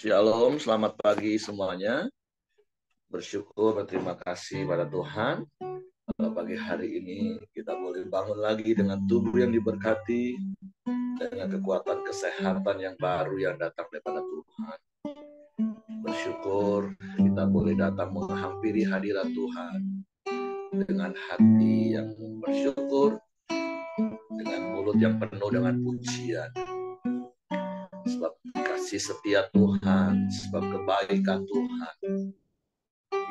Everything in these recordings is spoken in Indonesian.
Shalom, selamat pagi semuanya. Bersyukur, berterima kasih pada Tuhan. Pada pagi hari ini kita boleh bangun lagi dengan tubuh yang diberkati, dengan kekuatan kesehatan yang baru yang datang daripada Tuhan. Bersyukur kita boleh datang menghampiri hadirat Tuhan dengan hati yang bersyukur, dengan mulut yang penuh dengan pujian. Sebab kasih setia Tuhan, sebab kebaikan Tuhan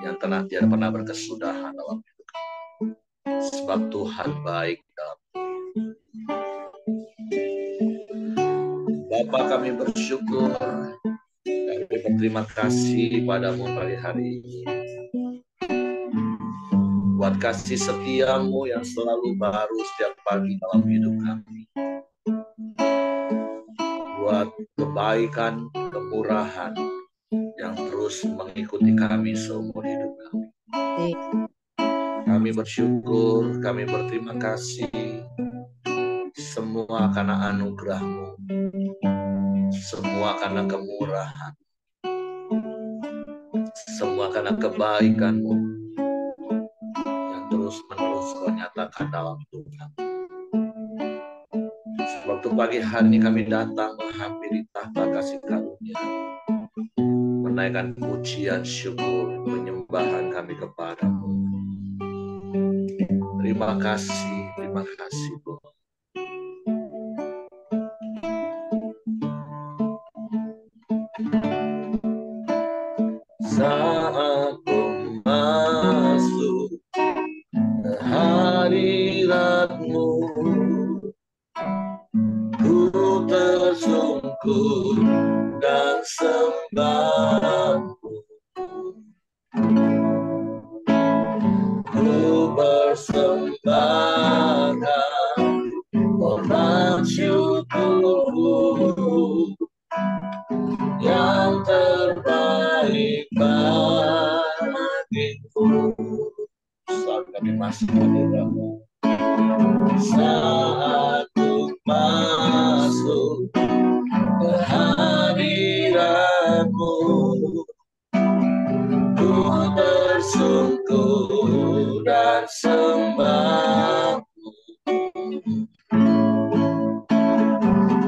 yang tidak pernah berkesudahan dalam hidup. Sebab Tuhan baik dalam hidup. Bapa, kami bersyukur, kami berterima kasih padamu pagi hari ini. Buat kasih setiamu yang selalu baru setiap pagi dalam hidup kami. Buat kebaikan, kemurahan yang terus mengikuti kami seumur hidup kami. Kami bersyukur, kami berterima kasih semua karena anugerah-Mu, semua karena kemurahan, semua karena kebaikan-Mu yang terus-menerus Kau nyatakan dalam hidup kami. Waktu pagi hari ini kami datang menghampiri tahta kasih karunia, menaikkan pujian, syukur, penyembahan kami kepadamu. Terima kasih Tuhan. Saat ku masuk ke hadirat-Mu, ku tersungkur dan sembah-Mu. Ku persembahkan korban syukurku yang terbaik bagiku. Saat kami masuk hadirat-Mu, saat ku masuk ke hadirat-Mu, ku tersungkur dan sembah-Mu.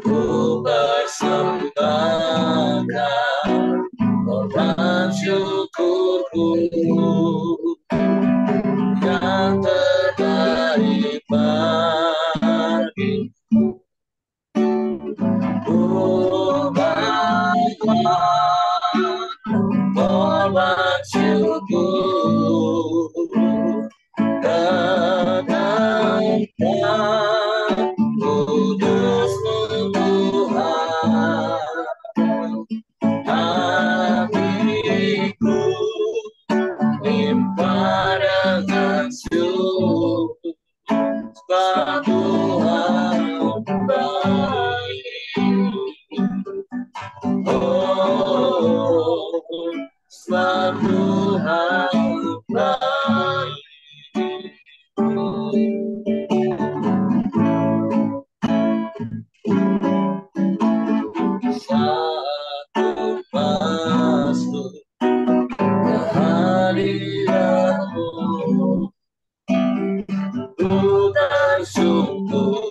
Ku persembahkan korban syukurku yang terbaik bagiku. Korban syukur kenaikan kudus-Mu Tuhan. Hatiku limpah dengan syukur, sebab Tuhan baik. Oh, sebab Tuhan baik. Saat ku masuk ke hadirat-Mu, ku tersungkur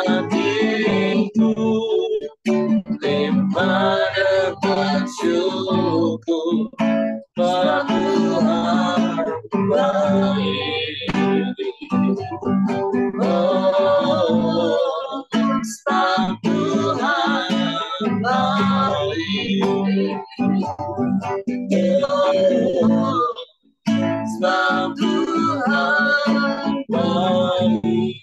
hatiku limpah dengan syukur pada Tuhan baik. Oh, sebab Tuhan baik. Oh, sebab Tuhan baik.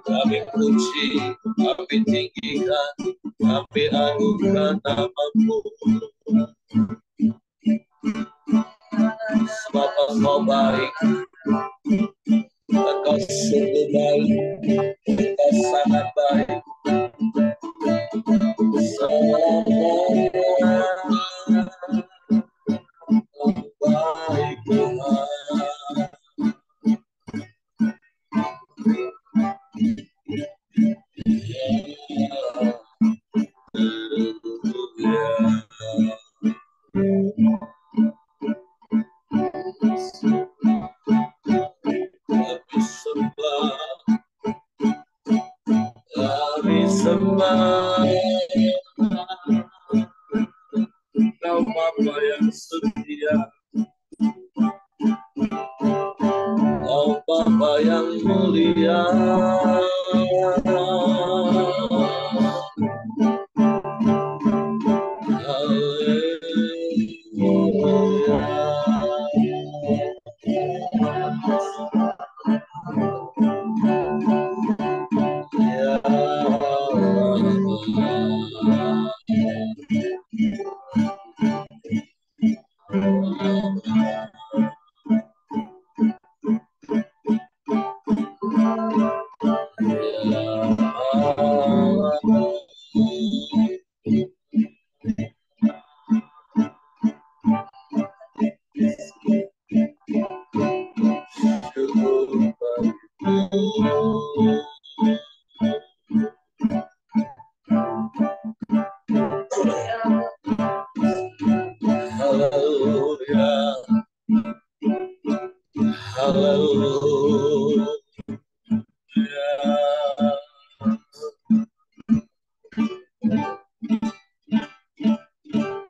Kami puji, kami tinggikan, kami anugerah nama-Mu. Sebab Engkau baik, Engkau sungguh baik, Engkau sangat baik. Baik Tuhan. Kami sembah Kau Bapa yang setia, Kau Bapa yang mulia.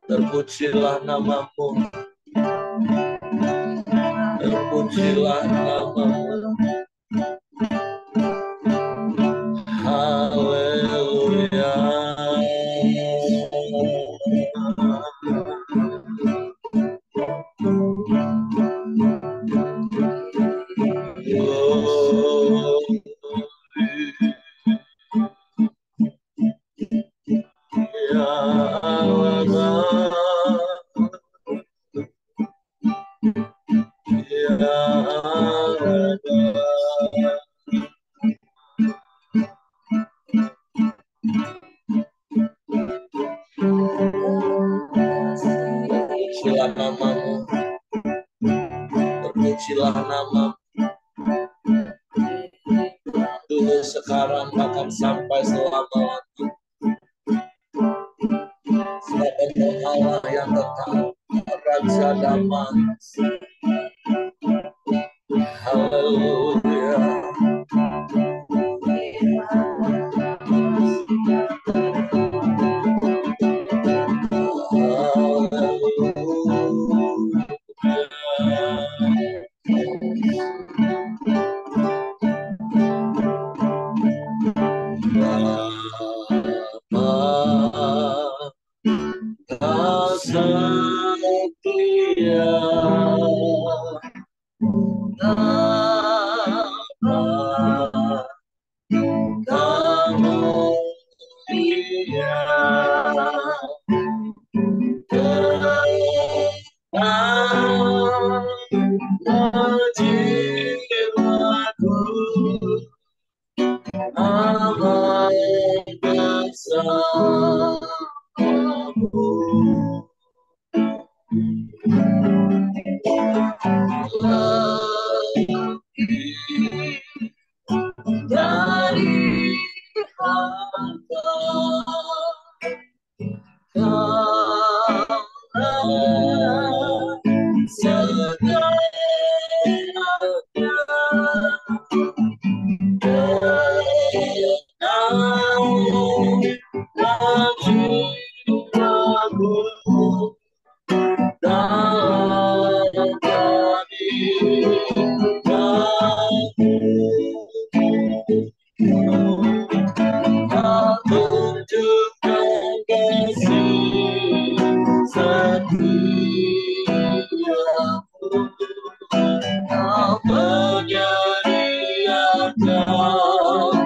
Terpujilah nama-Mu, terpujilah nama-Mu. Haleluya. Terpujilah nama-Mu, terpujilah nama-Mu, dulu sekarang bahkan sampai selama-lamanya. Sebab Engkau Allah yang tetap, Raja damai. Haleluya. dari harta segalanya tunjukkan kasih setiamu, kau menyediakan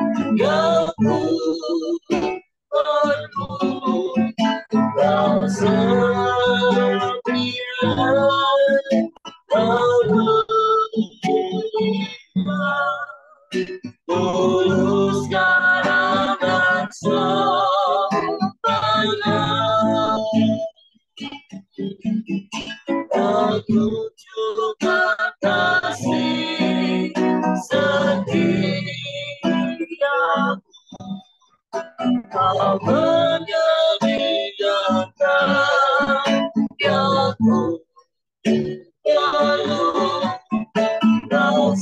yang ku perlu, kau sembilan tulus sekarang dan selamanya. Aku juga kasih setiamu, kau menyediakan yang ku perlu, kau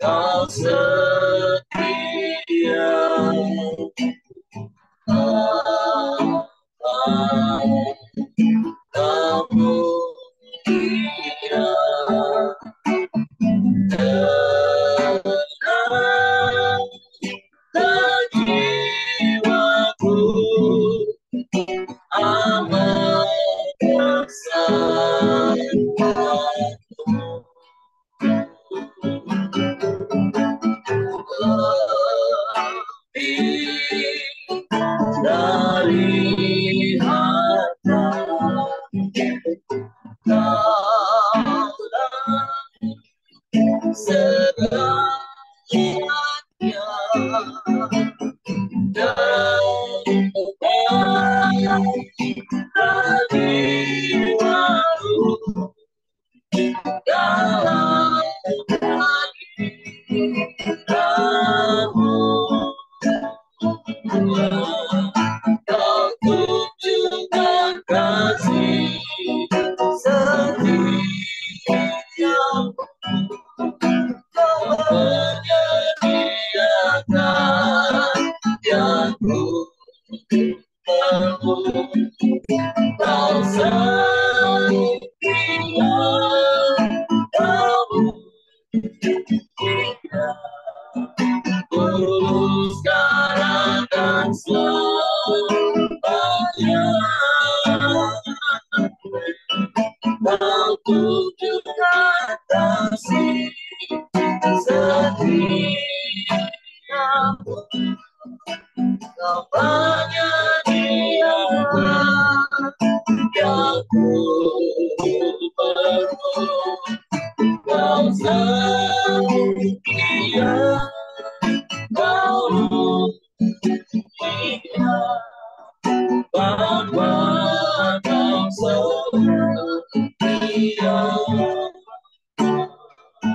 Kau setia, kamu dia tenang lagi jiwaku, amat bersamamu. Dari harta dalam segalanya, dan dari waktu dalam kamu. Kau tunjukkan kasih setiamu, kau menyediakan yang ku perlu, kau setia, kamu tidak tulus sekarang dan selamanya. Kau tunjukkan kasih setiamu, kau menyediakan yang ku perlu, kau setia, kau dia bahwa kau setia.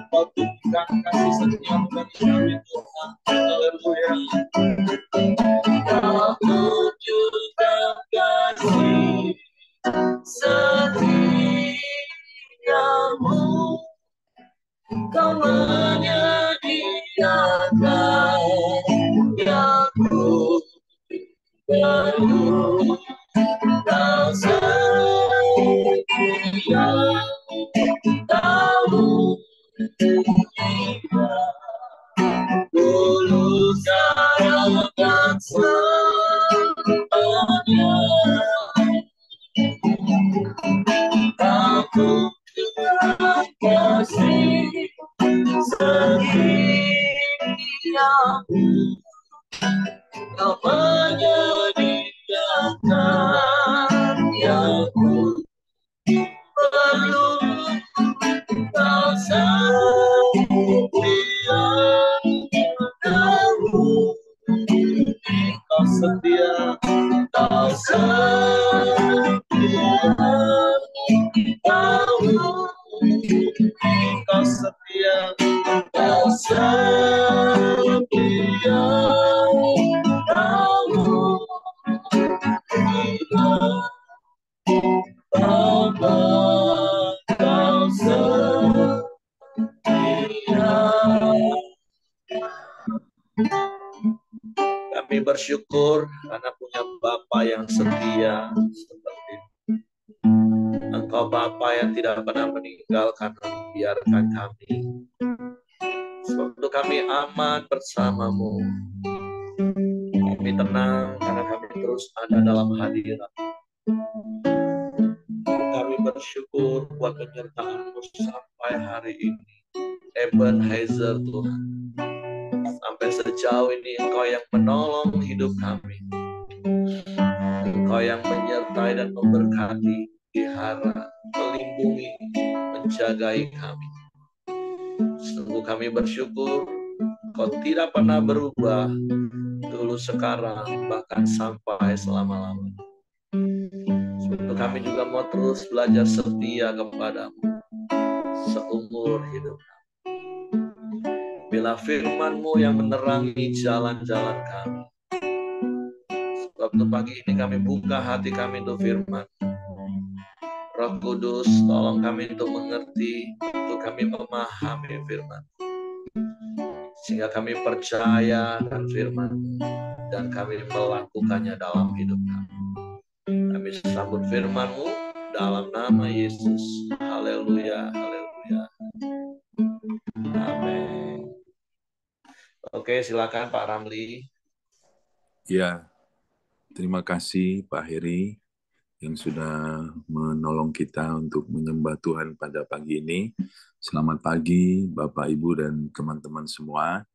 Kau tunjukkan kasih setiamu bagi kami Tuhan. Haleluya. Kau tunjukkan kasih setiamu, kau menyediakan yang ku perlu, kau setia, kau tidak tulus dan selamanya. Kau Engkau setia, Engkau setia, Engkau setia. Kami bersyukur karena punya Bapa yang setia seperti Engkau Bapa yang tidak pernah meninggalkan dan membiarkan kami. Sebab itu kami aman bersamamu. Kami tenang karena kami terus ada dalam hadirat. Kami bersyukur buat penyertaan-Mu sampai hari ini. Ebenezer Tuhan. Sampai sejauh ini Engkau yang menolong hidup kami. Engkau yang menyertai dan memberkati, pelihara, melindungi, menjagai kami. Sungguh kami bersyukur Kau tidak pernah berubah, dulu, sekarang, bahkan sampai selama-lamanya. Sebab kami juga mau terus belajar setia kepadamu seumur hidup kami. Bila firman-Mu yang menerangi jalan-jalan kami. Sebab itu pagi ini kami buka hati kami untuk firman. Roh Kudus, tolong kami untuk mengerti, untuk kami memahami firman. Sehingga kami percaya akan firman dan kami melakukannya dalam hidup kami. Kami sambut firman-Mu dalam nama Yesus. Haleluya, haleluya. Amin. Oke, silakan Pak Ramli. Ya, terima kasih Pak Heri yang sudah menolong kita untuk menyembah Tuhan pada pagi ini. Selamat pagi Bapak, Ibu, dan teman-teman semua.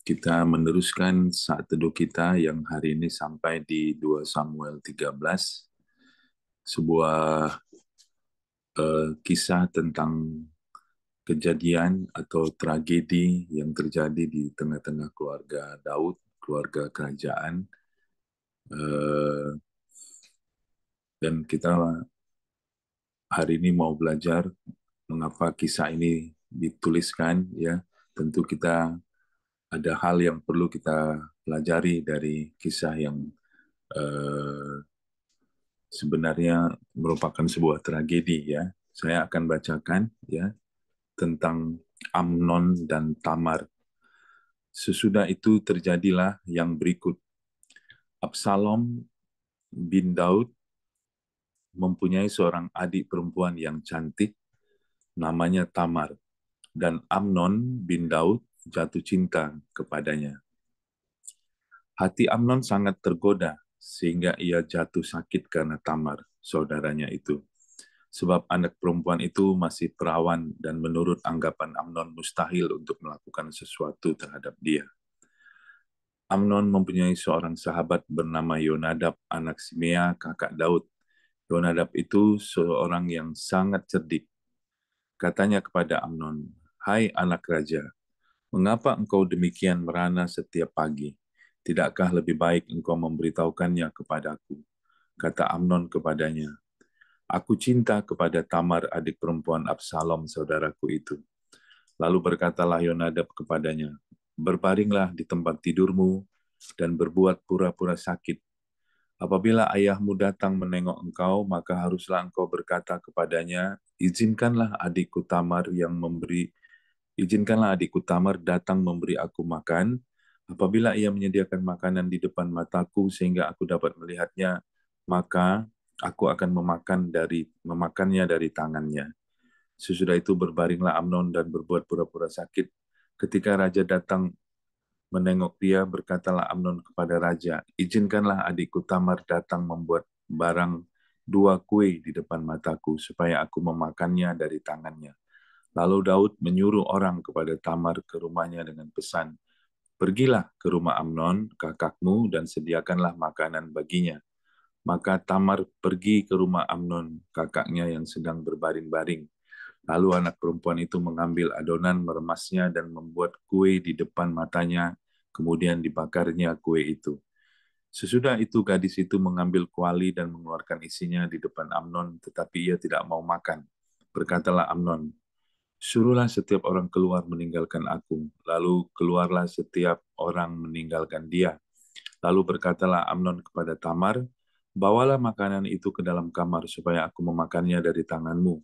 Kita meneruskan saat teduh kita yang hari ini sampai di 2 Samuel 13. Sebuah kisah tentang kejadian atau tragedi yang terjadi di tengah-tengah keluarga Daud, keluarga kerajaan. Dan kita hari ini mau belajar mengapa kisah ini dituliskan, ya. Tentu kita ada hal yang perlu kita pelajari dari kisah yang sebenarnya merupakan sebuah tragedi, ya. Saya akan bacakan, ya, tentang Amnon dan Tamar. Sesudah itu terjadilah yang berikut. Absalom bin Daud mempunyai seorang adik perempuan yang cantik, namanya Tamar, dan Amnon bin Daud jatuh cinta kepadanya. Hati Amnon sangat tergoda, sehingga ia jatuh sakit karena Tamar, saudaranya itu. Sebab anak perempuan itu masih perawan dan menurut anggapan Amnon mustahil untuk melakukan sesuatu terhadap dia. Amnon mempunyai seorang sahabat bernama Yonadab, anak Simea, kakak Daud. Yonadab itu seorang yang sangat cerdik. Katanya kepada Amnon, "Hai anak raja, mengapa engkau demikian merana setiap pagi? Tidakkah lebih baik engkau memberitahukannya kepadaku?" Kata Amnon kepadanya, "Aku cinta kepada Tamar, adik perempuan Absalom, saudaraku itu." Lalu berkatalah Yonadab kepadanya, "Berbaringlah di tempat tidurmu dan berbuat pura-pura sakit. Apabila ayahmu datang menengok engkau, maka haruslah engkau berkata kepadanya, Izinkanlah adikku Tamar datang memberi aku makan. Apabila ia menyediakan makanan di depan mataku sehingga aku dapat melihatnya, maka aku akan memakannya dari tangannya." Sesudah itu berbaringlah Amnon dan berbuat pura-pura sakit. Ketika raja datang menengok dia, berkatalah Amnon kepada raja, "Izinkanlah adikku Tamar datang membuat barang 2 kue di depan mataku, supaya aku memakannya dari tangannya." Lalu Daud menyuruh orang kepada Tamar ke rumahnya dengan pesan, "Pergilah ke rumah Amnon, kakakmu, dan sediakanlah makanan baginya." Maka Tamar pergi ke rumah Amnon, kakaknya yang sedang berbaring-baring. Lalu anak perempuan itu mengambil adonan, meremasnya, dan membuat kue di depan matanya, kemudian dibakarnya kue itu. Sesudah itu gadis itu mengambil kuali dan mengeluarkan isinya di depan Amnon, tetapi ia tidak mau makan. Berkatalah Amnon, suruhlah setiap orang keluar meninggalkan aku. Lalu keluarlah setiap orang meninggalkan dia. Lalu berkatalah Amnon kepada Tamar, bawalah makanan itu ke dalam kamar supaya aku memakannya dari tanganmu.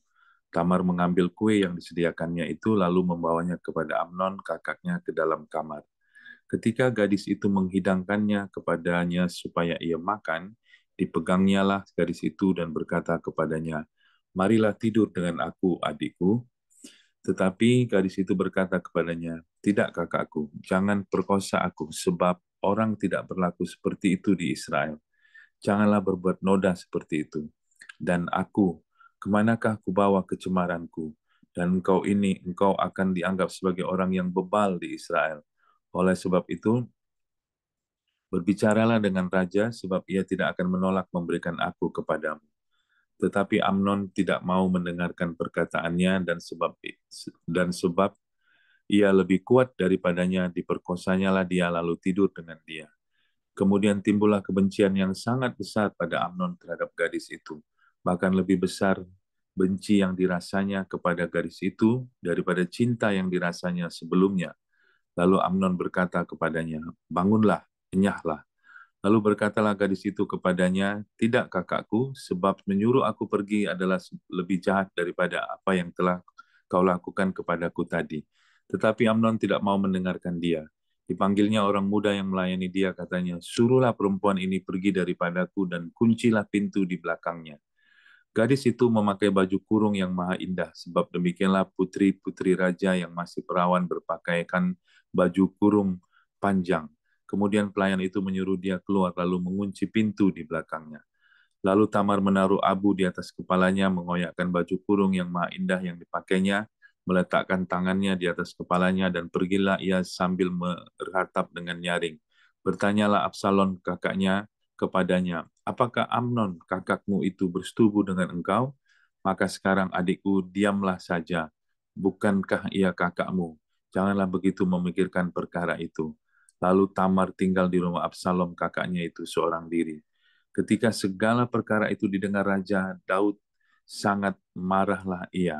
Tamar mengambil kue yang disediakannya itu lalu membawanya kepada Amnon kakaknya ke dalam kamar. Ketika gadis itu menghidangkannya kepadanya supaya ia makan, dipegangnyalah gadis itu dan berkata kepadanya, marilah tidur dengan aku, adikku. Tetapi gadis itu berkata kepadanya, tidak kakakku, jangan perkosa aku, sebab orang tidak berlaku seperti itu di Israel. Janganlah berbuat noda seperti itu. Dan aku, kemanakah kubawa kecemaranku? Dan engkau akan dianggap sebagai orang yang bebal di Israel. Oleh sebab itu, berbicaralah dengan raja, sebab ia tidak akan menolak memberikan aku kepadamu. Tetapi Amnon tidak mau mendengarkan perkataannya, dan sebab ia lebih kuat daripadanya, diperkosanyalah dia lalu tidur dengan dia. Kemudian timbullah kebencian yang sangat besar pada Amnon terhadap gadis itu. Bahkan lebih besar benci yang dirasanya kepada gadis itu daripada cinta yang dirasanya sebelumnya. Lalu Amnon berkata kepadanya, bangunlah, enyahlah. Lalu berkatalah gadis itu kepadanya, tidak kakakku, sebab menyuruh aku pergi adalah lebih jahat daripada apa yang telah kau lakukan kepadaku tadi. Tetapi Amnon tidak mau mendengarkan dia. Dipanggilnya orang muda yang melayani dia, katanya, suruhlah perempuan ini pergi daripadaku dan kuncilah pintu di belakangnya. Gadis itu memakai baju kurung yang maha indah, sebab demikianlah putri-putri raja yang masih perawan berpakaikan baju kurung panjang. Kemudian pelayan itu menyuruh dia keluar, lalu mengunci pintu di belakangnya. Lalu Tamar menaruh abu di atas kepalanya, mengoyakkan baju kurung yang maha indah yang dipakainya, meletakkan tangannya di atas kepalanya, dan pergilah ia sambil meratap dengan nyaring. Bertanyalah Absalom kakaknya kepadanya, apakah Amnon kakakmu itu bersetubuh dengan engkau? Maka sekarang adikku, diamlah saja. Bukankah ia kakakmu? Janganlah begitu memikirkan perkara itu. Lalu Tamar tinggal di rumah Absalom kakaknya itu seorang diri. Ketika segala perkara itu didengar Raja Daud, sangat marahlah ia.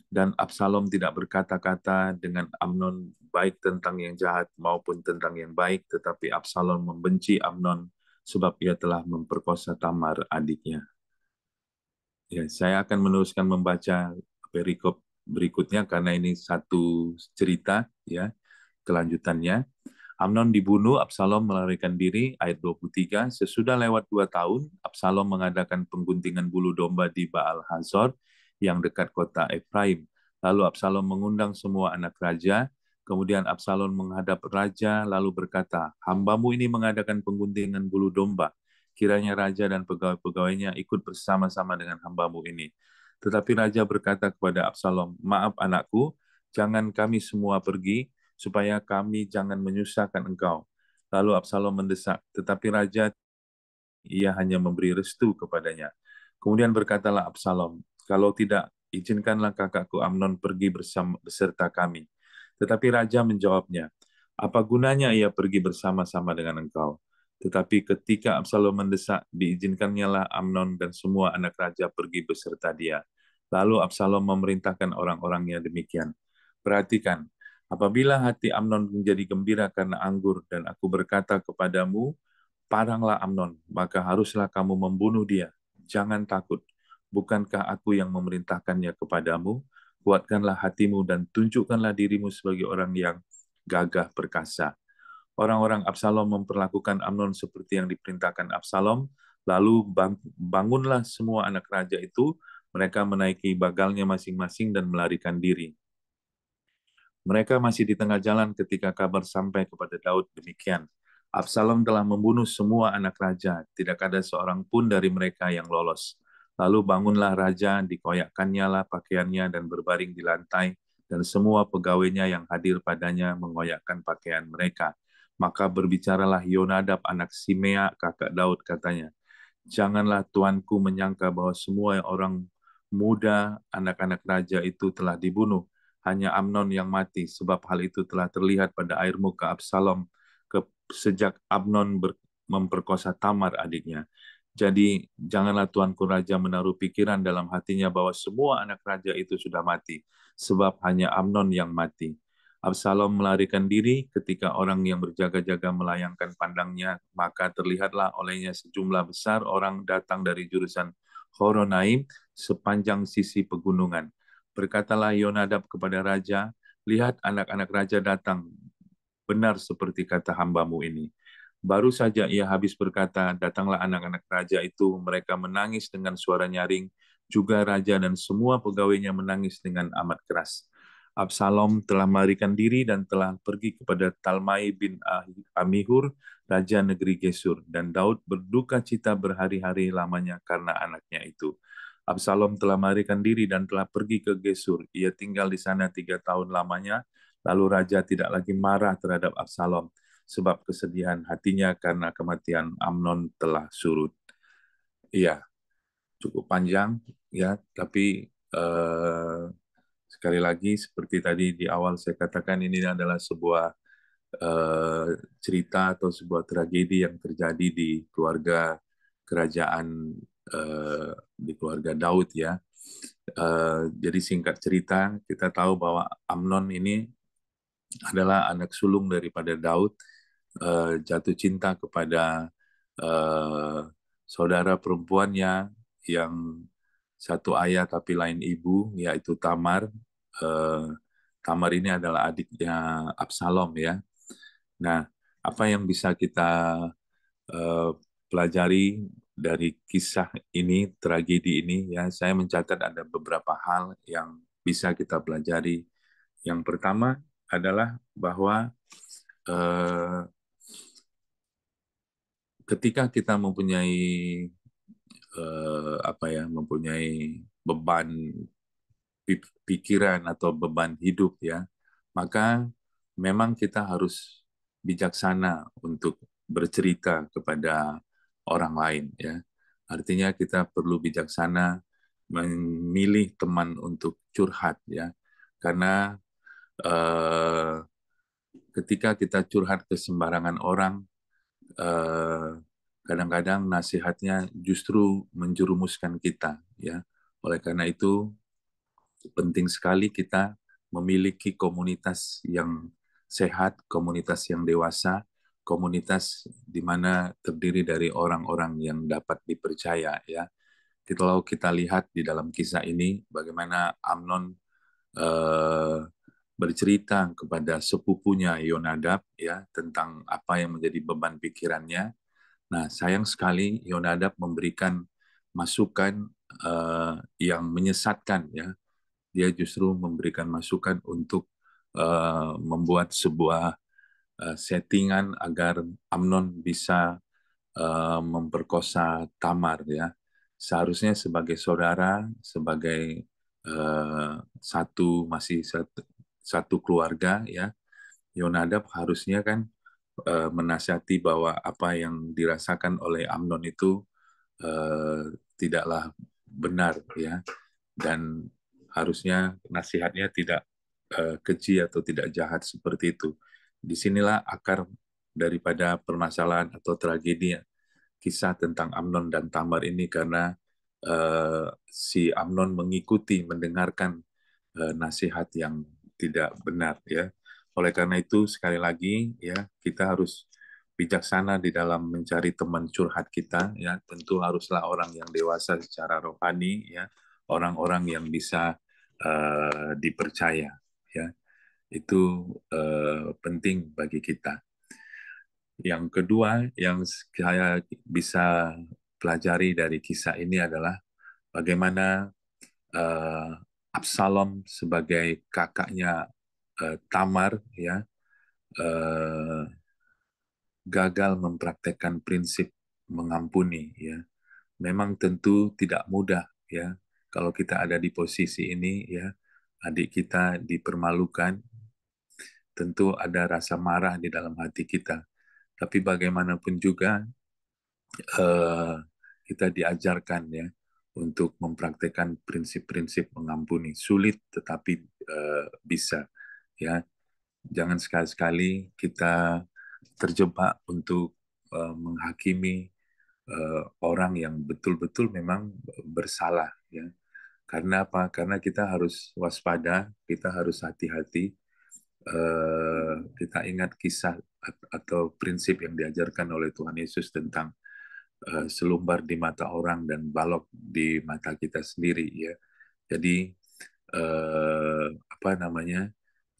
Dan Absalom tidak berkata-kata dengan Amnon baik tentang yang jahat maupun tentang yang baik, tetapi Absalom membenci Amnon sebab ia telah memperkosa Tamar adiknya. Ya, saya akan meneruskan membaca perikop berikutnya karena ini satu cerita ya kelanjutannya. Amnon dibunuh, Absalom melarikan diri, ayat 23. Sesudah lewat 2 tahun, Absalom mengadakan pengguntingan bulu domba di Baal Hazor yang dekat kota Efraim. Lalu Absalom mengundang semua anak raja, kemudian Absalom menghadap raja lalu berkata, hambamu ini mengadakan pengguntingan bulu domba. Kiranya raja dan pegawai-pegawainya ikut bersama-sama dengan hambamu ini. Tetapi raja berkata kepada Absalom, maaf anakku, jangan kami semua pergi, supaya kami jangan menyusahkan engkau. Lalu Absalom mendesak, tetapi raja ia hanya memberi restu kepadanya. Kemudian berkatalah Absalom, kalau tidak, izinkanlah kakakku Amnon pergi beserta kami. Tetapi raja menjawabnya, apa gunanya ia pergi bersama-sama dengan engkau? Tetapi ketika Absalom mendesak, diizinkannya lah Amnon dan semua anak raja pergi beserta dia. Lalu Absalom memerintahkan orang-orangnya demikian. Perhatikan, apabila hati Amnon menjadi gembira karena anggur, dan aku berkata kepadamu, paranglah Amnon, maka haruslah kamu membunuh dia. Jangan takut. Bukankah aku yang memerintahkannya kepadamu? Kuatkanlah hatimu dan tunjukkanlah dirimu sebagai orang yang gagah perkasa. Orang-orang Absalom memperlakukan Amnon seperti yang diperintahkan Absalom, lalu bangunlah semua anak raja itu, mereka menaiki bagalnya masing-masing dan melarikan diri. Mereka masih di tengah jalan ketika kabar sampai kepada Daud demikian. Absalom telah membunuh semua anak raja, tidak ada seorang pun dari mereka yang lolos. Lalu bangunlah raja, dikoyakkannya lah pakaiannya dan berbaring di lantai, dan semua pegawainya yang hadir padanya mengoyakkan pakaian mereka. Maka berbicaralah Yonadab anak Simea, kakak Daud, katanya, janganlah tuanku menyangka bahwa semua orang muda anak-anak raja itu telah dibunuh. Hanya Amnon yang mati, sebab hal itu telah terlihat pada air muka Absalom sejak Amnon memperkosa Tamar adiknya. Jadi janganlah Tuanku Raja menaruh pikiran dalam hatinya bahwa semua anak raja itu sudah mati, sebab hanya Amnon yang mati. Absalom melarikan diri ketika orang yang berjaga-jaga melayangkan pandangnya, maka terlihatlah olehnya sejumlah besar orang datang dari jurusan Horonaim sepanjang sisi pegunungan. Berkatalah Yonadab kepada raja, lihat anak-anak raja datang, benar seperti kata hambamu ini. Baru saja ia habis berkata, datanglah anak-anak raja itu, mereka menangis dengan suara nyaring, juga raja dan semua pegawainya menangis dengan amat keras. Absalom telah melarikan diri dan telah pergi kepada Talmai bin Amihur, raja negeri Gesur, dan Daud berduka cita berhari-hari lamanya karena anaknya itu. Absalom telah melarikan diri dan telah pergi ke Gesur. Ia tinggal di sana 3 tahun lamanya, lalu raja tidak lagi marah terhadap Absalom, sebab kesedihan hatinya karena kematian Amnon telah surut. Iya, cukup panjang ya, tapi sekali lagi seperti tadi di awal saya katakan ini adalah sebuah cerita atau sebuah tragedi yang terjadi di keluarga kerajaan di keluarga Daud ya. Jadi singkat cerita kita tahu bahwa Amnon ini adalah anak sulung daripada Daud, jatuh cinta kepada uh, saudara perempuannya yang satu ayah tapi lain ibu, yaitu Tamar. Uh, Tamar ini adalah adiknya Absalom ya. Nah, apa yang bisa kita uh, pelajari dari kisah ini, tragedi ini ya, saya mencatat ada beberapa hal yang bisa kita pelajari. Yang pertama adalah bahwa eh, ketika kita mempunyai apa ya, mempunyai beban pikiran atau beban hidup ya, maka memang kita harus bijaksana untuk bercerita kepada orang lain ya. Artinya kita perlu bijaksana memilih teman untuk curhat ya. Karena eh, ketika kita curhat ke sembarangan orang, eh, kadang-kadang nasihatnya justru menjerumuskan kita ya. Oleh karena itu penting sekali kita memiliki komunitas yang sehat, komunitas yang dewasa, komunitas di mana terdiri dari orang-orang yang dapat dipercaya ya. Kalau kita lihat di dalam kisah ini bagaimana Amnon eh, bercerita kepada sepupunya Yonadab ya tentang apa yang menjadi beban pikirannya. Nah, sayang sekali Yonadab memberikan masukan yang menyesatkan ya. Dia justru memberikan masukan untuk membuat sebuah settingan agar Amnon bisa memperkosa Tamar ya. Seharusnya sebagai saudara, sebagai masih satu keluarga ya, Yonadab harusnya kan menasihati bahwa apa yang dirasakan oleh Amnon itu tidaklah benar ya, dan harusnya nasihatnya tidak keji atau tidak jahat seperti itu. Disinilah akar daripada permasalahan atau tragedi kisah tentang Amnon dan Tamar ini, karena si Amnon mengikuti, mendengarkan nasihat yang tidak benar ya. Oleh karena itu sekali lagi ya, kita harus bijaksana di dalam mencari teman curhat kita ya. Tentu haruslah orang yang dewasa secara rohani ya, orang-orang yang bisa dipercaya ya. Itu penting bagi kita. Yang kedua yang saya bisa pelajari dari kisah ini adalah bagaimana uh, Absalom sebagai kakaknya Tamar ya uh, gagal mempraktekkan prinsip mengampuni ya. Memang tentu tidak mudah ya kalau kita ada di posisi ini ya, adik kita dipermalukan, tentu ada rasa marah di dalam hati kita. Tapi bagaimanapun juga eh, kita diajarkan ya untuk mempraktekkan prinsip-prinsip mengampuni. Sulit tetapi bisa ya. Jangan sekali-sekali kita terjebak untuk menghakimi orang yang betul-betul memang bersalah, ya. Karena apa? Karena kita harus waspada, kita harus hati-hati. Kita ingat kisah atau prinsip yang diajarkan oleh Tuhan Yesus tentang selumbar di mata orang dan balok di mata kita sendiri, ya. Jadi apa namanya?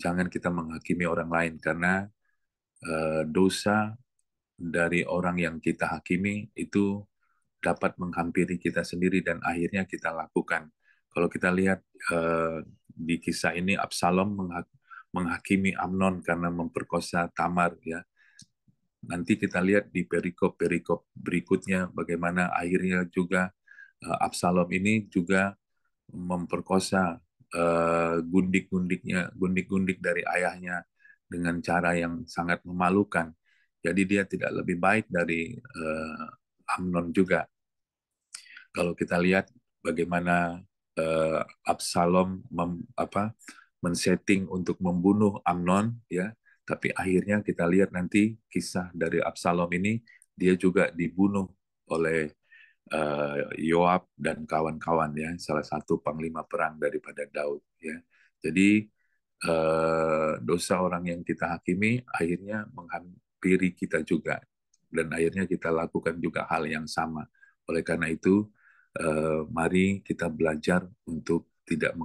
Jangan kita menghakimi orang lain karena dosa dari orang yang kita hakimi itu dapat menghampiri kita sendiri dan akhirnya kita lakukan. Kalau kita lihat di kisah ini Absalom menghakimi Amnon karena memperkosa Tamar, ya. Nanti kita lihat di perikop-perikop berikutnya bagaimana akhirnya juga Absalom ini juga memperkosa gundik-gundik dari ayahnya dengan cara yang sangat memalukan. Jadi dia tidak lebih baik dari Amnon juga. Kalau kita lihat bagaimana Absalom men-setting untuk membunuh Amnon, ya, tapi akhirnya kita lihat nanti kisah dari Absalom ini dia juga dibunuh oleh Yoab dan kawan-kawan, ya, salah satu panglima perang daripada Daud, ya. Jadi dosa orang yang kita hakimi akhirnya menghampiri kita juga dan akhirnya kita lakukan juga hal yang sama. Oleh karena itu mari kita belajar untuk tidak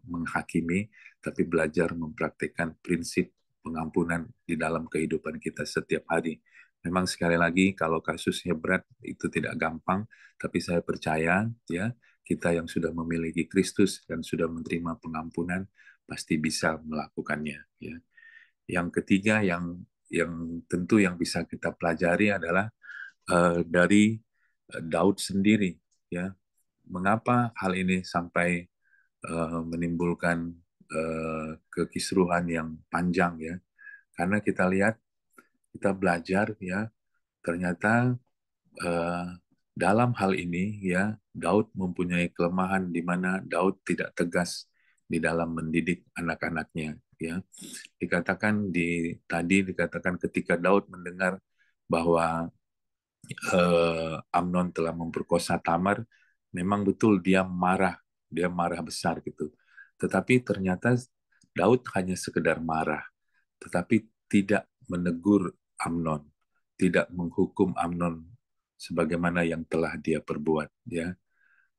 menghakimi, tapi belajar mempraktikkan prinsip pengampunan di dalam kehidupan kita setiap hari. Memang sekali lagi kalau kasusnya berat itu tidak gampang, tapi saya percaya, ya, kita yang sudah memiliki Kristus dan sudah menerima pengampunan pasti bisa melakukannya, ya. Yang ketiga yang tentu yang bisa kita pelajari adalah dari Daud sendiri, ya. Mengapa hal ini sampai menimbulkan kekisruhan yang panjang, ya? Karena kita lihat, kita belajar, ya, ternyata eh, dalam hal ini, ya, Daud mempunyai kelemahan di mana Daud tidak tegas di dalam mendidik anak-anaknya, ya. Dikatakan ketika Daud mendengar bahwa Amnon telah memperkosa Tamar, memang betul dia marah besar gitu. Tetapi ternyata Daud hanya sekedar marah, tetapi tidak menegur Amnon, tidak menghukum Amnon sebagaimana yang telah dia perbuat, ya.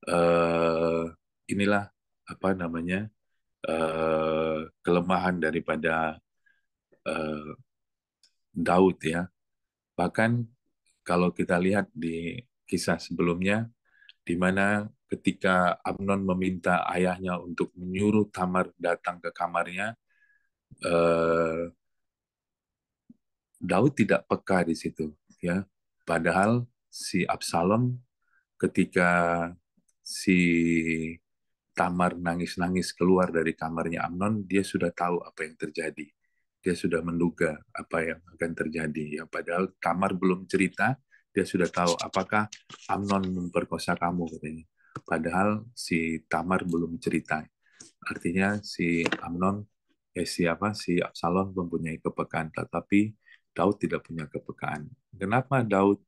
Eh, inilah apa namanya kelemahan daripada eh, Daud, ya. Bahkan kalau kita lihat di kisah sebelumnya, di mana ketika Amnon meminta ayahnya untuk menyuruh Tamar datang ke kamarnya, eh, Daud tidak peka di situ, ya. Padahal si Absalom ketika si Tamar nangis-nangis keluar dari kamarnya Amnon, dia sudah tahu apa yang terjadi. Dia sudah menduga apa yang akan terjadi. Ya, padahal Tamar belum cerita, dia sudah tahu apakah Amnon memperkosa kamu, katanya. Padahal si Tamar belum cerita. Artinya si Amnon, si Absalom mempunyai kepekaan, tetapi Daud tidak punya kepekaan. Kenapa Daud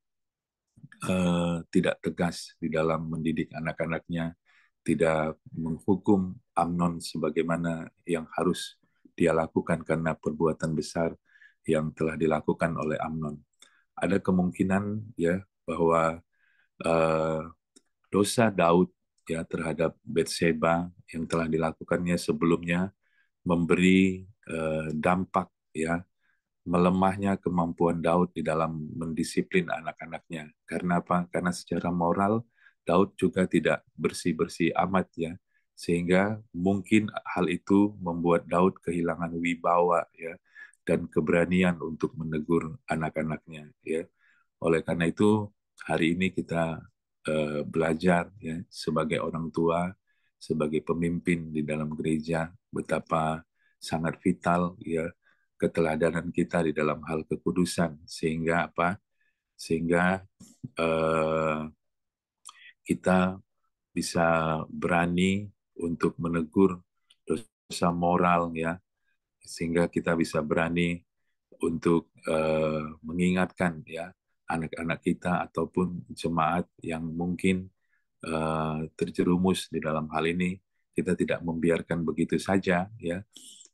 tidak tegas di dalam mendidik anak-anaknya, tidak menghukum Amnon sebagaimana yang harus dia lakukan karena perbuatan besar yang telah dilakukan oleh Amnon? Ada kemungkinan, ya, bahwa eh, dosa Daud, ya, terhadap Bathsheba yang telah dilakukannya sebelumnya memberi dampak, ya, melemahnya kemampuan Daud di dalam mendisiplin anak-anaknya. Karena apa? Karena secara moral Daud juga tidak bersih-bersih amat, ya. Sehingga mungkin hal itu membuat Daud kehilangan wibawa, ya, dan keberanian untuk menegur anak-anaknya, ya. Oleh karena itu hari ini kita belajar, ya, sebagai orang tua, sebagai pemimpin di dalam gereja, betapa sangat vital, ya, keteladanan kita di dalam hal kekudusan, sehingga apa? Sehingga eh, kita bisa berani untuk menegur dosa moral, ya, sehingga kita bisa berani untuk mengingatkan, ya, anak-anak kita ataupun jemaat yang mungkin terjerumus di dalam hal ini. Kita tidak membiarkan begitu saja, ya,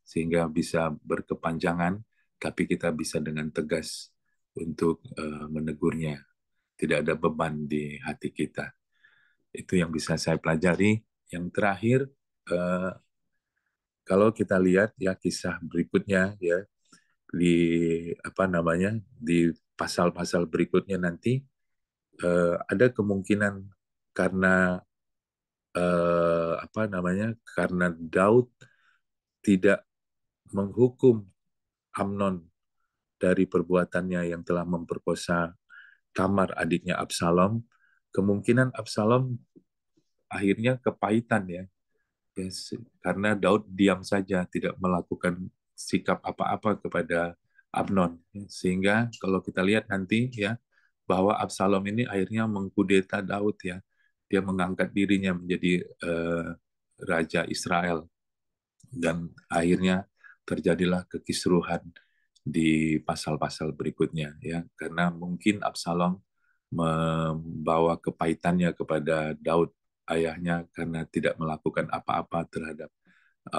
sehingga bisa berkepanjangan, tapi kita bisa dengan tegas untuk menegurnya. Tidak ada beban di hati kita. Itu yang bisa saya pelajari. Yang terakhir, eh, kalau kita lihat ya kisah berikutnya, ya, di apa namanya, di pasal-pasal berikutnya nanti, ada kemungkinan karena apa namanya, karena Daud tidak menghukum Amnon dari perbuatannya yang telah memperkosa Tamar adiknya Absalom, kemungkinan Absalom akhirnya kepahitan, ya. Yes, karena Daud diam saja, tidak melakukan sikap apa-apa kepada Amnon. Sehingga kalau kita lihat nanti, ya, bahwa Absalom ini akhirnya mengkudeta Daud, ya. Dia mengangkat dirinya menjadi raja Israel, dan akhirnya terjadilah kekisruhan di pasal-pasal berikutnya, ya, karena mungkin Absalom membawa kepahitannya kepada Daud ayahnya karena tidak melakukan apa-apa terhadap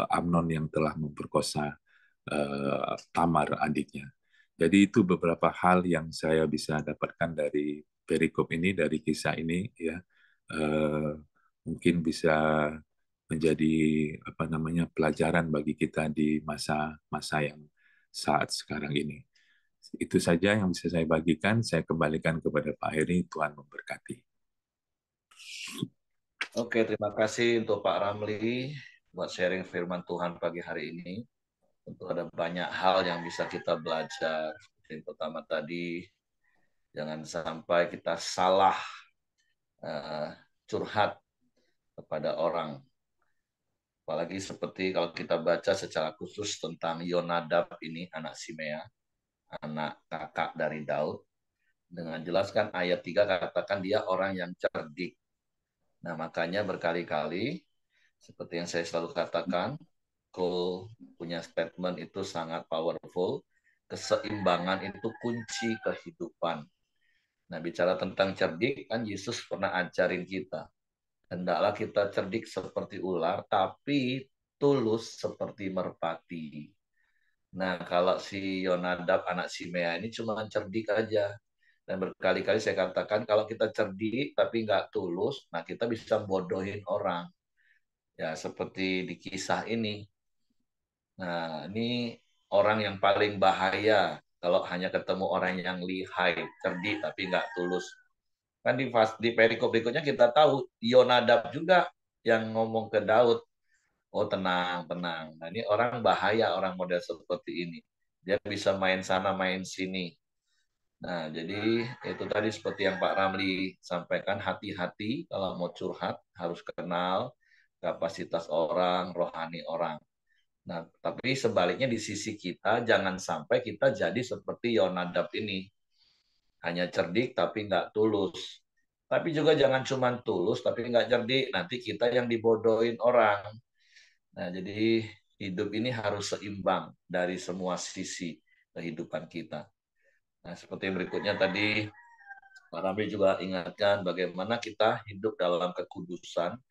Amnon yang telah memperkosa Tamar adiknya. Jadi itu beberapa hal yang saya bisa dapatkan dari perikop ini, dari kisah ini, ya. Mungkin bisa menjadi apa namanya, pelajaran bagi kita di masa-masa yang saat sekarang ini. Itu saja yang bisa saya bagikan. Saya kembalikan kepada Pak Heri. Tuhan memberkati. Oke, terima kasih untuk Pak Ramli buat sharing firman Tuhan pagi hari ini. Tentu ada banyak hal yang bisa kita belajar. Yang pertama tadi, jangan sampai kita salah curhat kepada orang. Apalagi seperti kalau kita baca secara khusus tentang Yonadab ini, anak Simea, anak kakak dari Daud. Dengan jelaskan ayat 3 katakan dia orang yang cerdik. Nah, makanya berkali-kali, seperti yang saya selalu katakan, Cole punya statement itu sangat powerful. Keseimbangan itu kunci kehidupan. Nah, bicara tentang cerdik, kan Yesus pernah ajarin kita. Hendaklah kita cerdik seperti ular, tapi tulus seperti merpati. Nah, kalau si Yonadab, anak Simea ini cuma cerdik aja. Dan berkali-kali saya katakan, kalau kita cerdik tapi nggak tulus, nah kita bisa bodohin orang. Ya, seperti di kisah ini. Nah, ini orang yang paling bahaya kalau hanya ketemu orang yang lihai, cerdik tapi nggak tulus. Kan di perikop berikutnya kita tahu Yonadab juga yang ngomong ke Daud, oh tenang, tenang. Nah, ini orang bahaya, orang model seperti ini. Dia bisa main sana, main sini. Nah, jadi itu tadi seperti yang Pak Ramli sampaikan, hati-hati kalau mau curhat, harus kenal kapasitas orang, rohani orang. Nah, tapi sebaliknya di sisi kita, jangan sampai kita jadi seperti Yonadab ini. Hanya cerdik tapi nggak tulus. Tapi juga jangan cuma tulus tapi nggak cerdik, nanti kita yang dibodohin orang. Nah, jadi hidup ini harus seimbang dari semua sisi kehidupan kita. Nah, seperti yang berikutnya tadi, Pak Ramli juga ingatkan bagaimana kita hidup dalam kekudusan,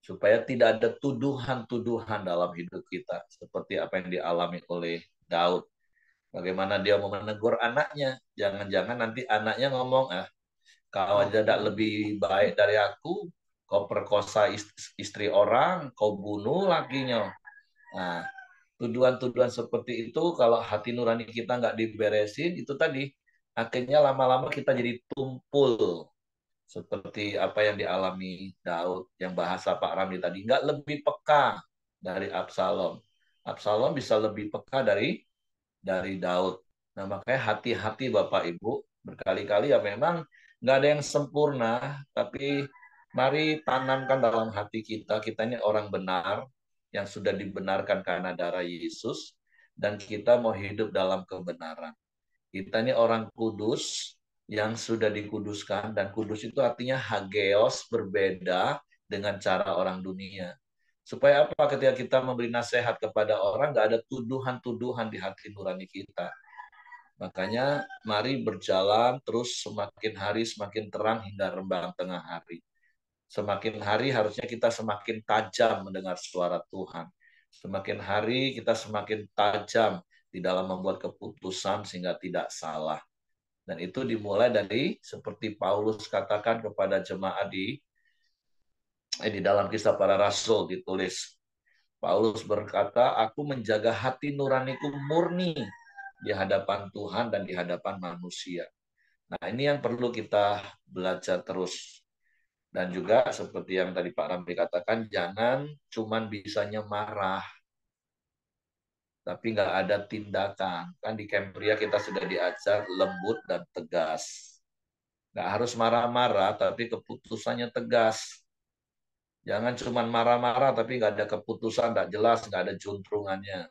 supaya tidak ada tuduhan-tuduhan dalam hidup kita, seperti apa yang dialami oleh Daud. Bagaimana dia mau menegur anaknya, jangan-jangan nanti anaknya ngomong, kau aja tidak lebih baik dari aku, kau perkosa istri orang, kau bunuh lakinya. Nah, tuduhan-tuduhan seperti itu, kalau hati nurani kita nggak diberesin, itu tadi, akhirnya lama-lama kita jadi tumpul. Seperti apa yang dialami Daud, yang bahasa Pak Ramli tadi, nggak lebih peka dari Absalom. Absalom bisa lebih peka dari Daud. Nah, makanya hati-hati Bapak Ibu, berkali-kali ya memang nggak ada yang sempurna, tapi mari tanamkan dalam hati kita, kita ini orang benar, yang sudah dibenarkan karena darah Yesus, dan kita mau hidup dalam kebenaran. Kita ini orang kudus, yang sudah dikuduskan, dan kudus itu artinya hageos, berbeda dengan cara orang dunia. Supaya apa? Ketika kita memberi nasihat kepada orang, nggak ada tuduhan-tuduhan di hati nurani kita. Makanya mari berjalan terus semakin hari semakin terang hingga rembang tengah hari. Semakin hari harusnya kita semakin tajam mendengar suara Tuhan. Semakin hari kita semakin tajam di dalam membuat keputusan sehingga tidak salah. Dan itu dimulai dari seperti Paulus katakan kepada jemaat di dalam Kisah Para Rasul ditulis. Paulus berkata, aku menjaga hati nuraniku murni di hadapan Tuhan dan di hadapan manusia. Nah, ini yang perlu kita belajar terus. Dan juga seperti yang tadi Pak Ramli katakan, jangan cuman bisanya marah, tapi nggak ada tindakan. Kan di Cambria kita sudah diajar lembut dan tegas. Nggak harus marah-marah, tapi keputusannya tegas. Jangan cuma marah-marah, tapi nggak ada keputusan, nggak jelas, nggak ada juntrungannya.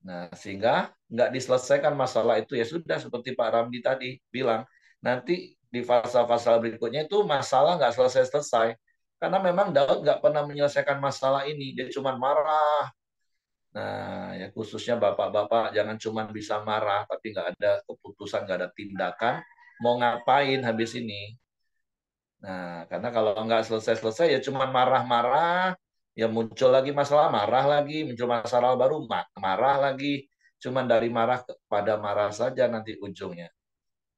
Nah, sehingga nggak diselesaikan masalah itu, ya sudah seperti Pak Ramli tadi bilang, nanti di fase-fase berikutnya itu masalah nggak selesai-selesai. Karena memang Daud nggak pernah menyelesaikan masalah ini, dia cuma marah. Nah, ya khususnya bapak-bapak jangan cuma bisa marah, tapi nggak ada keputusan, nggak ada tindakan, mau ngapain habis ini. Nah, karena kalau nggak selesai-selesai ya cuma marah-marah, ya muncul lagi masalah, marah lagi, muncul masalah baru, marah lagi. Cuma dari marah pada marah saja nanti ujungnya.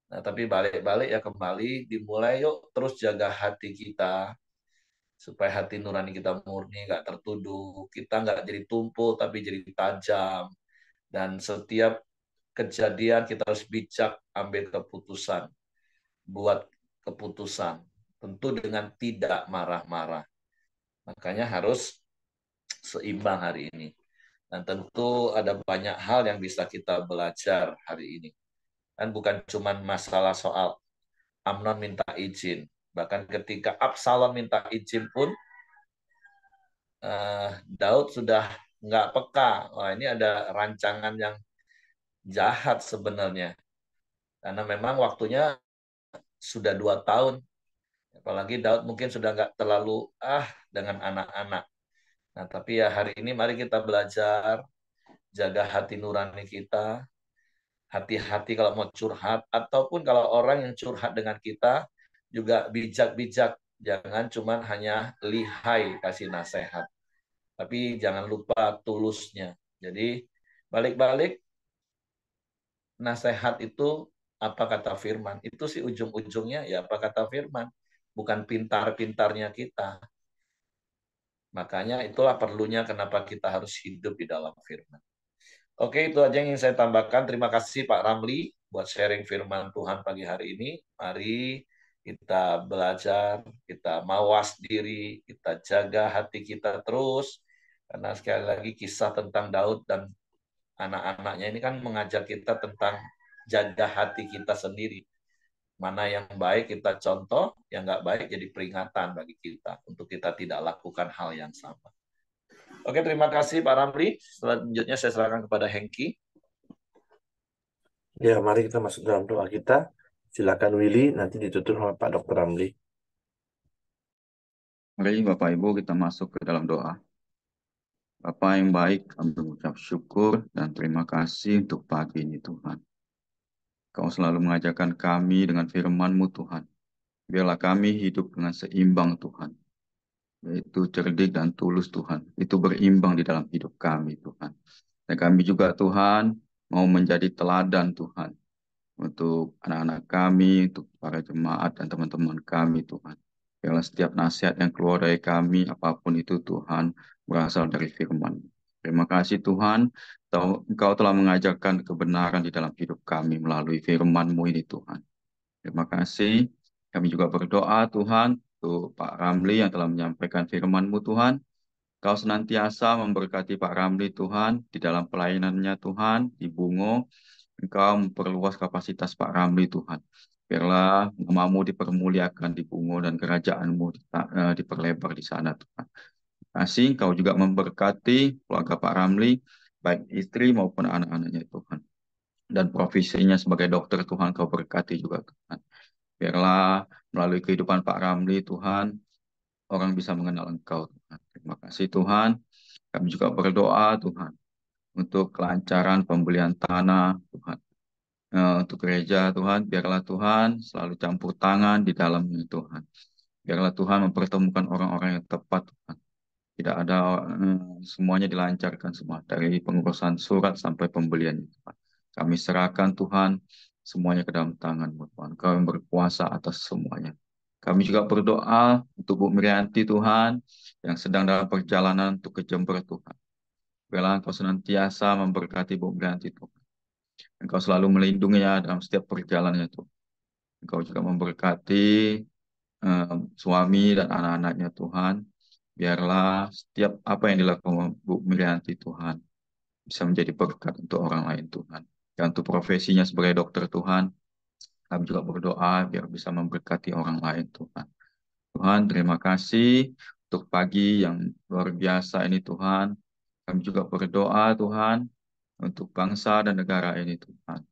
Nah, tapi balik-balik ya kembali, dimulai yuk terus jaga hati kita, supaya hati nurani kita murni, nggak tertuduh, kita nggak jadi tumpul, tapi jadi tajam. Dan setiap kejadian kita harus bijak ambil keputusan, buat keputusan. Tentu dengan tidak marah-marah. Makanya harus seimbang hari ini. Dan tentu ada banyak hal yang bisa kita belajar hari ini. Dan bukan cuma masalah soal Amnon minta izin. Bahkan ketika Absalom minta izin pun, Daud sudah nggak peka. Wah, ini ada rancangan yang jahat sebenarnya. Karena memang waktunya sudah 2 tahun. Apalagi Daud mungkin sudah nggak terlalu dengan anak-anak. Nah, tapi ya hari ini mari kita belajar jaga hati nurani kita, hati-hati kalau mau curhat, ataupun kalau orang yang curhat dengan kita, juga bijak-bijak. Jangan cuma hanya lihai kasih nasihat, tapi jangan lupa tulusnya. Jadi balik-balik nasihat itu apa kata firman. Itu sih ujung-ujungnya ya apa kata firman. Bukan pintar-pintarnya kita. Makanya itulah perlunya kenapa kita harus hidup di dalam firman. Oke, itu aja yang ingin saya tambahkan. Terima kasih Pak Ramli buat sharing firman Tuhan pagi hari ini. Mari kita belajar, kita mawas diri, kita jaga hati kita terus. Karena sekali lagi kisah tentang Daud dan anak-anaknya ini kan mengajak kita tentang jaga hati kita sendiri. Mana yang baik kita contoh, yang nggak baik jadi peringatan bagi kita untuk kita tidak lakukan hal yang sama. Oke, terima kasih Pak Ramli. Selanjutnya saya serahkan kepada Hengki. Ya, mari kita masuk dalam doa kita. Silakan Willy, nanti ditutup oleh Pak Dr. Ramli. Mari Bapak Ibu kita masuk ke dalam doa. Bapa yang baik, kami mengucap syukur dan terima kasih untuk pagi ini Tuhan. Kau selalu mengajarkan kami dengan firman-Mu Tuhan. Biarlah kami hidup dengan seimbang Tuhan. Yaitu cerdik dan tulus Tuhan. Itu berimbang di dalam hidup kami Tuhan. Dan kami juga Tuhan mau menjadi teladan Tuhan. Untuk anak-anak kami, untuk para jemaat dan teman-teman kami Tuhan. Biarlah setiap nasihat yang keluar dari kami, apapun itu Tuhan, berasal dari firman. Terima kasih Tuhan, Engkau telah mengajarkan kebenaran di dalam hidup kami melalui firman-Mu ini Tuhan. Terima kasih. Kami juga berdoa Tuhan untuk Pak Ramli yang telah menyampaikan firman-Mu Tuhan. Kau senantiasa memberkati Pak Ramli Tuhan di dalam pelayanannya Tuhan, di Bungo. Engkau memperluas kapasitas Pak Ramli Tuhan. Biarlah nama-Mu dipermuliakan di Bungo dan kerajaan-Mu diperlebar di sana Tuhan. Kasih Engkau juga memberkati keluarga Pak Ramli, baik istri maupun anak-anaknya Tuhan. Dan profesinya sebagai dokter Tuhan Kau berkati juga Tuhan. Biarlah melalui kehidupan Pak Ramli Tuhan, orang bisa mengenal Engkau Tuhan. Terima kasih Tuhan. Kami juga berdoa Tuhan untuk kelancaran pembelian tanah Tuhan. untuk gereja Tuhan, biarlah Tuhan selalu campur tangan di dalamnya Tuhan. Biarlah Tuhan mempertemukan orang-orang yang tepat Tuhan. Tidak ada semuanya dilancarkan semua dari pengurusan surat sampai pembelian Tuhan. Kami serahkan Tuhan semuanya ke dalam tangan-Mu Tuhan. Kau yang berkuasa atas semuanya. Kami juga berdoa untuk Bu Mirianti Tuhan yang sedang dalam perjalanan untuk ke Jember Tuhan. Biarlah Engkau senantiasa memberkati Bu Mirianti Tuhan. Engkau selalu melindunginya dalam setiap perjalanannya Tuhan. Engkau juga memberkati suami dan anak-anaknya Tuhan. Biarlah setiap apa yang dilakukan Bu Mirianti Tuhan bisa menjadi berkat untuk orang lain Tuhan. Dan untuk profesinya sebagai dokter Tuhan, kami juga berdoa biar bisa memberkati orang lain Tuhan. Tuhan, terima kasih untuk pagi yang luar biasa ini Tuhan. Kami juga berdoa Tuhan untuk bangsa dan negara ini Tuhan.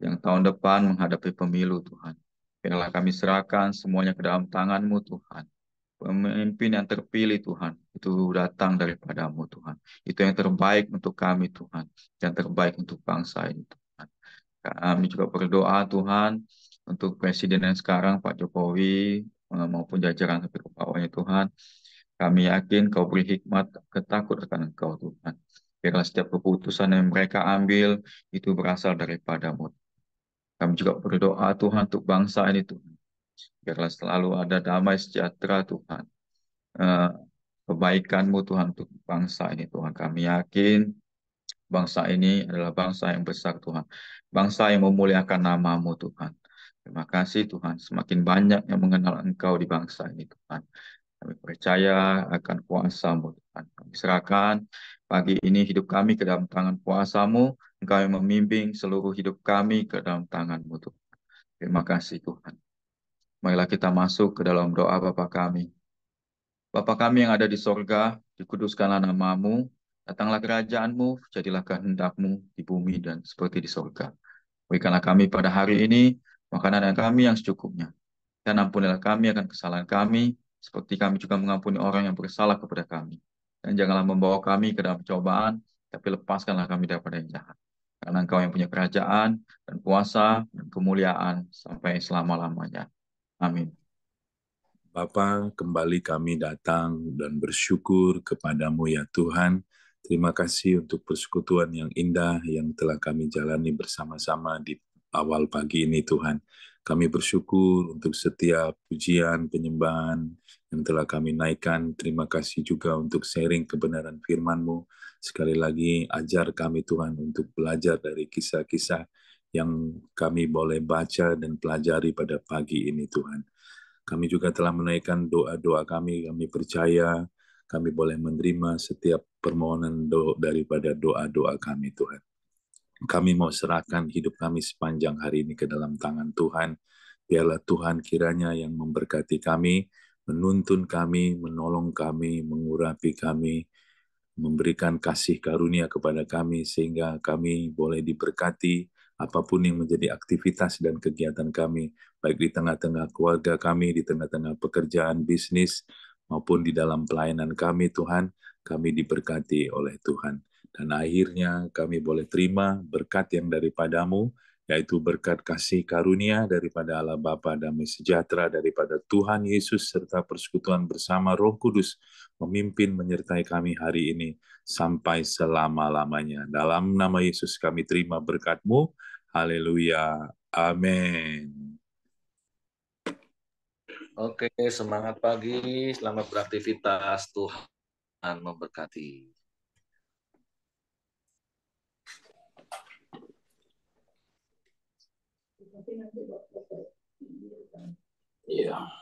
Yang tahun depan menghadapi pemilu Tuhan. Biarlah kami serahkan semuanya ke dalam tangan-Mu Tuhan. Pemimpin yang terpilih Tuhan, itu datang daripadamu Tuhan. Itu yang terbaik untuk kami Tuhan, yang terbaik untuk bangsa ini Tuhan. Kami juga berdoa Tuhan, untuk Presiden yang sekarang Pak Jokowi, maupun jajaran sampai ke bawahnya Tuhan. Kami yakin Kau beri hikmat, ketakut akan Engkau Tuhan. Biarlah setiap keputusan yang mereka ambil, itu berasal daripadamu. Kami juga berdoa Tuhan untuk bangsa ini Tuhan. Biarlah selalu ada damai sejahtera Tuhan. Kebaikan-Mu Tuhan untuk bangsa ini Tuhan. Kami yakin bangsa ini adalah bangsa yang besar Tuhan. Bangsa yang memuliakan nama-Mu Tuhan. Terima kasih Tuhan. Semakin banyak yang mengenal Engkau di bangsa ini Tuhan. Kami percaya akan kuasa-Mu Tuhan. Kami serahkan pagi ini hidup kami ke dalam tangan kuasa-Mu. Engkau yang membimbing seluruh hidup kami ke dalam tangan-Mu Tuhan. Terima kasih Tuhan. Marilah kita masuk ke dalam doa Bapa kami. Bapa kami yang ada di sorga, dikuduskanlah nama-Mu, datanglah kerajaan-Mu, jadilah kehendak-Mu di bumi dan seperti di sorga. Berikanlah kami pada hari ini makanan yang kami yang secukupnya. Dan ampunilah kami akan kesalahan kami, seperti kami juga mengampuni orang yang bersalah kepada kami. Dan janganlah membawa kami ke dalam cobaan, tapi lepaskanlah kami daripada yang jahat. Karena Engkau yang punya kerajaan, dan kuasa, dan kemuliaan, sampai selama-lamanya. Amin. Bapa, kembali kami datang dan bersyukur kepadamu ya Tuhan. Terima kasih untuk persekutuan yang indah yang telah kami jalani bersama-sama di awal pagi ini Tuhan. Kami bersyukur untuk setiap pujian, penyembahan yang telah kami naikkan. Terima kasih juga untuk sharing kebenaran firman-Mu. Sekali lagi ajar kami Tuhan untuk belajar dari kisah-kisah yang kami boleh baca dan pelajari pada pagi ini Tuhan. Kami juga telah menaikkan doa-doa kami percaya kami boleh menerima setiap permohonan daripada doa-doa kami Tuhan. Kami mau serahkan hidup kami sepanjang hari ini ke dalam tangan Tuhan. Biarlah Tuhan kiranya yang memberkati kami, menuntun kami, menolong kami, mengurapi kami, memberikan kasih karunia kepada kami sehingga kami boleh diberkati apapun yang menjadi aktivitas dan kegiatan kami, baik di tengah-tengah keluarga kami, di tengah-tengah pekerjaan, bisnis, maupun di dalam pelayanan kami, Tuhan, kami diberkati oleh Tuhan. Dan akhirnya kami boleh terima berkat yang daripadamu, yaitu berkat kasih karunia daripada Allah Bapa, damai sejahtera daripada Tuhan Yesus, serta persekutuan bersama Roh Kudus, memimpin menyertai kami hari ini sampai selama-lamanya. Dalam nama Yesus kami terima berkat-Mu. Haleluya. Amin. Oke, semangat pagi, selamat beraktivitas. Tuhan memberkati. Iya.